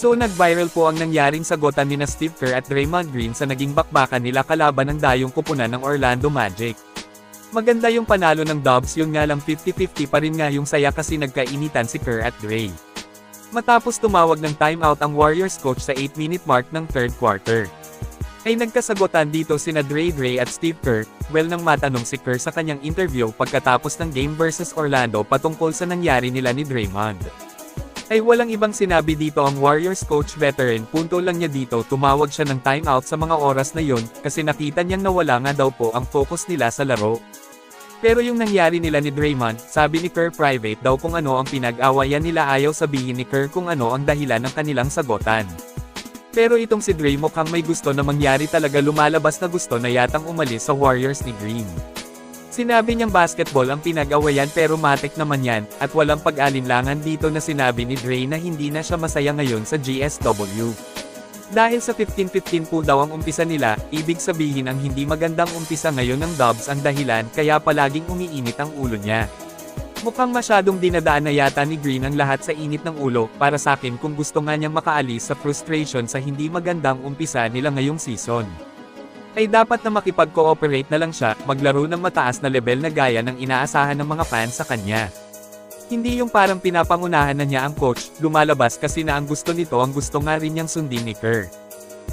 So nag-viral po ang nangyaring sagutan nina Steve Kerr at Draymond Green sa naging bakbakan nila kalaban ng dayong kupunan ng Orlando Magic. Maganda yung panalo ng Dubs, yun nga lang 50-50 pa rin nga yung saya kasi nagkainitan si Kerr at Dray. Matapos tumawag ng timeout ang Warriors coach sa 8-minute mark ng third quarter, ay nagkasagutan dito sina Dray at Steve Kerr. Well, nang matanong si Kerr sa kanyang interview pagkatapos ng game versus Orlando patungkol sa nangyari nila ni Draymond, ay walang ibang sinabi dito ang Warriors coach veteran. Punto lang niya dito, tumawag siya ng timeout sa mga oras na yon kasi nakita niyang nawala nga daw po ang focus nila sa laro. Pero yung nangyari nila ni Draymond, sabi ni Kerr private daw kung ano ang pinag-awayan nila, ayaw sabihin ni Kerr kung ano ang dahilan ng kanilang sagutan. Pero itong si Dray mukhang may gusto na mangyari talaga, lumalabas na gusto na yatang umalis sa Warriors ni Green. Sinabi niyang basketball ang pinag-awayan pero matik naman yan, at walang pag-alinlangan dito na sinabi ni Dray na hindi na siya masaya ngayon sa GSW. Dahil sa 15-15 po daw ang umpisa nila, ibig sabihin ang hindi magandang umpisa ngayon ng Dubs ang dahilan kaya palaging umiinit ang ulo niya. Mukhang masyadong dinadaan na yata ni Green ang lahat sa init ng ulo. Para sa akin, kung gusto nga niyang makaalis sa frustration sa hindi magandang umpisa nila ngayong season, ay dapat na makipag-cooperate na lang siya, maglaro ng mataas na level na gaya ng inaasahan ng mga fans sa kanya. Hindi yung parang pinapangunahan na niya ang coach, lumalabas kasi na ang gusto nito ang gusto nga rin niyang sundin ni Kerr.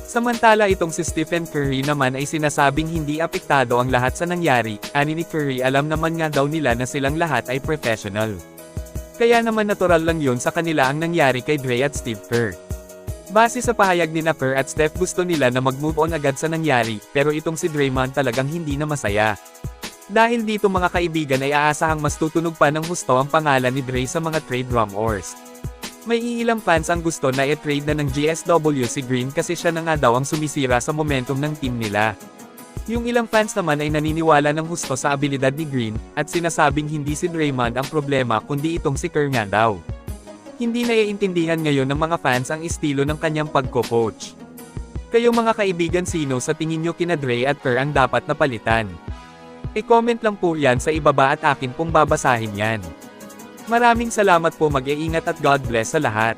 Samantala itong si Stephen Curry naman ay sinasabing hindi apektado ang lahat sa nangyari, ani ni Curry, alam naman nga daw nila na silang lahat ay professional. Kaya naman natural lang yun sa kanila ang nangyari kay Dray at Steve Kerr. Base sa pahayag ni Kerr at Steph, gusto nila na mag-move on agad sa nangyari, pero itong si Draymond talagang hindi na masaya. Dahil dito mga kaibigan ay aasahang mas tutunog pa ng husto ang pangalan ni Dray sa mga trade rumors. May ilang fans ang gusto na i-trade na ng GSW si Green kasi siya na nga daw ang sumisira sa momentum ng team nila. Yung ilang fans naman ay naniniwala ng husto sa abilidad ni Green, at sinasabing hindi si Draymond ang problema kundi itong si Kerr nga daw. Hindi naiintindihan ngayon ng mga fans ang estilo ng kanyang pagko-coach. Kayo mga kaibigan, sino sa tingin nyo kina Dray at Kerr ang dapat na palitan? I-comment lang po yan sa ibaba at akin pong babasahin yan. Maraming salamat po, mag-iingat at God bless sa lahat.